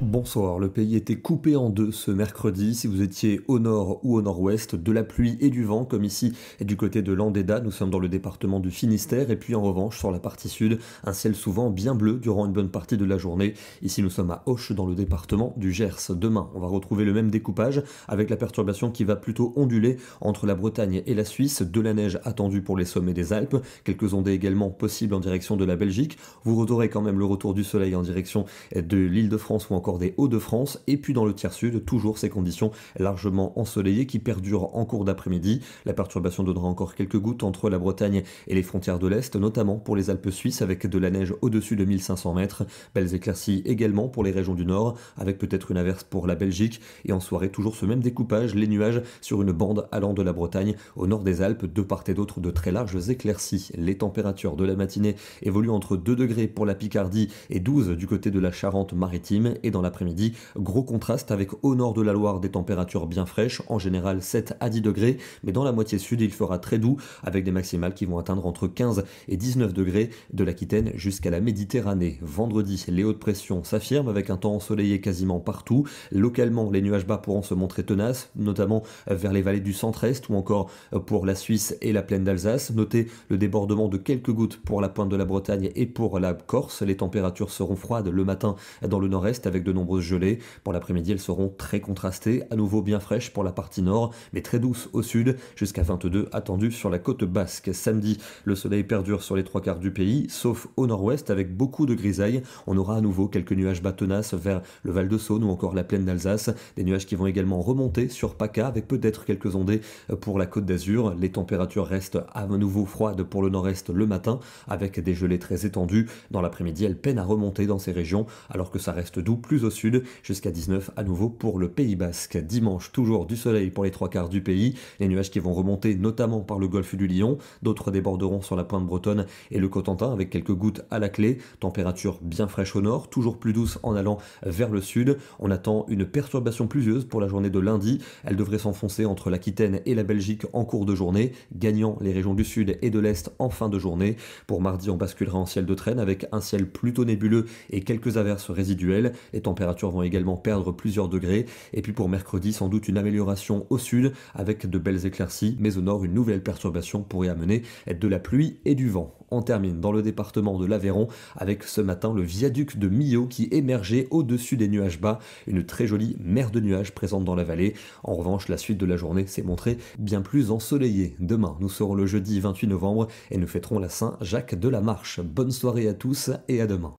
Bonsoir, le pays était coupé en deux ce mercredi. Si vous étiez au nord ou au nord-ouest, de la pluie et du vent, comme ici et du côté de Landéda, nous sommes dans le département du Finistère, et puis en revanche, sur la partie sud, un ciel souvent bien bleu durant une bonne partie de la journée. Ici, nous sommes à Auch, dans le département du Gers. Demain, on va retrouver le même découpage, avec la perturbation qui va plutôt onduler entre la Bretagne et la Suisse, de la neige attendue pour les sommets des Alpes, quelques ondées également possibles en direction de la Belgique. Vous aurez quand même le retour du soleil en direction de l'Île-de-France ou encore des Hauts-de-France, et puis dans le tiers sud, toujours ces conditions largement ensoleillées qui perdurent en cours d'après-midi. La perturbation donnera encore quelques gouttes entre la Bretagne et les frontières de l'Est, notamment pour les Alpes suisses avec de la neige au-dessus de 1500 mètres. Belles éclaircies également pour les régions du nord, avec peut-être une averse pour la Belgique, et en soirée toujours ce même découpage, les nuages sur une bande allant de la Bretagne au nord des Alpes, de part et d'autre de très larges éclaircies. Les températures de la matinée évoluent entre 2 degrés pour la Picardie et 12 du côté de la Charente-Maritime, et dans l'après-midi, gros contraste avec au nord de la Loire des températures bien fraîches, en général 7 à 10 degrés, mais dans la moitié sud il fera très doux avec des maximales qui vont atteindre entre 15 et 19 degrés de l'Aquitaine jusqu'à la Méditerranée. Vendredi, les hautes pressions s'affirment avec un temps ensoleillé quasiment partout. Localement, les nuages bas pourront se montrer tenaces, notamment vers les vallées du centre-est ou encore pour la Suisse et la plaine d'Alsace. Notez le débordement de quelques gouttes pour la pointe de la Bretagne et pour la Corse. Les températures seront froides le matin dans le nord-est avec de nombreuses gelées. Pour l'après-midi, elles seront très contrastées, à nouveau bien fraîches pour la partie nord, mais très douces au sud, jusqu'à 22 attendus sur la côte basque. Samedi, le soleil perdure sur les trois quarts du pays, sauf au nord-ouest avec beaucoup de grisailles. On aura à nouveau quelques nuages bas tenaces vers le Val-de-Saône ou encore la plaine d'Alsace. Des nuages qui vont également remonter sur PACA avec peut-être quelques ondées pour la côte d'Azur. Les températures restent à nouveau froides pour le nord-est le matin, avec des gelées très étendues. Dans l'après-midi, elles peinent à remonter dans ces régions, alors que ça reste doux plus au sud, jusqu'à 19 à nouveau pour le Pays Basque. Dimanche, toujours du soleil pour les trois quarts du pays, les nuages qui vont remonter notamment par le golfe du Lion, d'autres déborderont sur la pointe bretonne et le Cotentin avec quelques gouttes à la clé. Température bien fraîche au nord, toujours plus douce en allant vers le sud. On attend une perturbation pluvieuse pour la journée de lundi, elle devrait s'enfoncer entre l'Aquitaine et la Belgique en cours de journée, gagnant les régions du sud et de l'est en fin de journée. Pour mardi, on basculera en ciel de traîne avec un ciel plutôt nébuleux et quelques averses résiduelles. Les températures vont également perdre plusieurs degrés, et puis pour mercredi, sans doute une amélioration au sud avec de belles éclaircies, mais au nord, une nouvelle perturbation pourrait amener de la pluie et du vent. On termine dans le département de l'Aveyron avec ce matin le viaduc de Millau qui émergeait au-dessus des nuages bas, une très jolie mer de nuages présente dans la vallée. En revanche, la suite de la journée s'est montrée bien plus ensoleillée. Demain, nous serons le jeudi 28 novembre et nous fêterons la Saint-Jacques de la Marche. Bonne soirée à tous et à demain.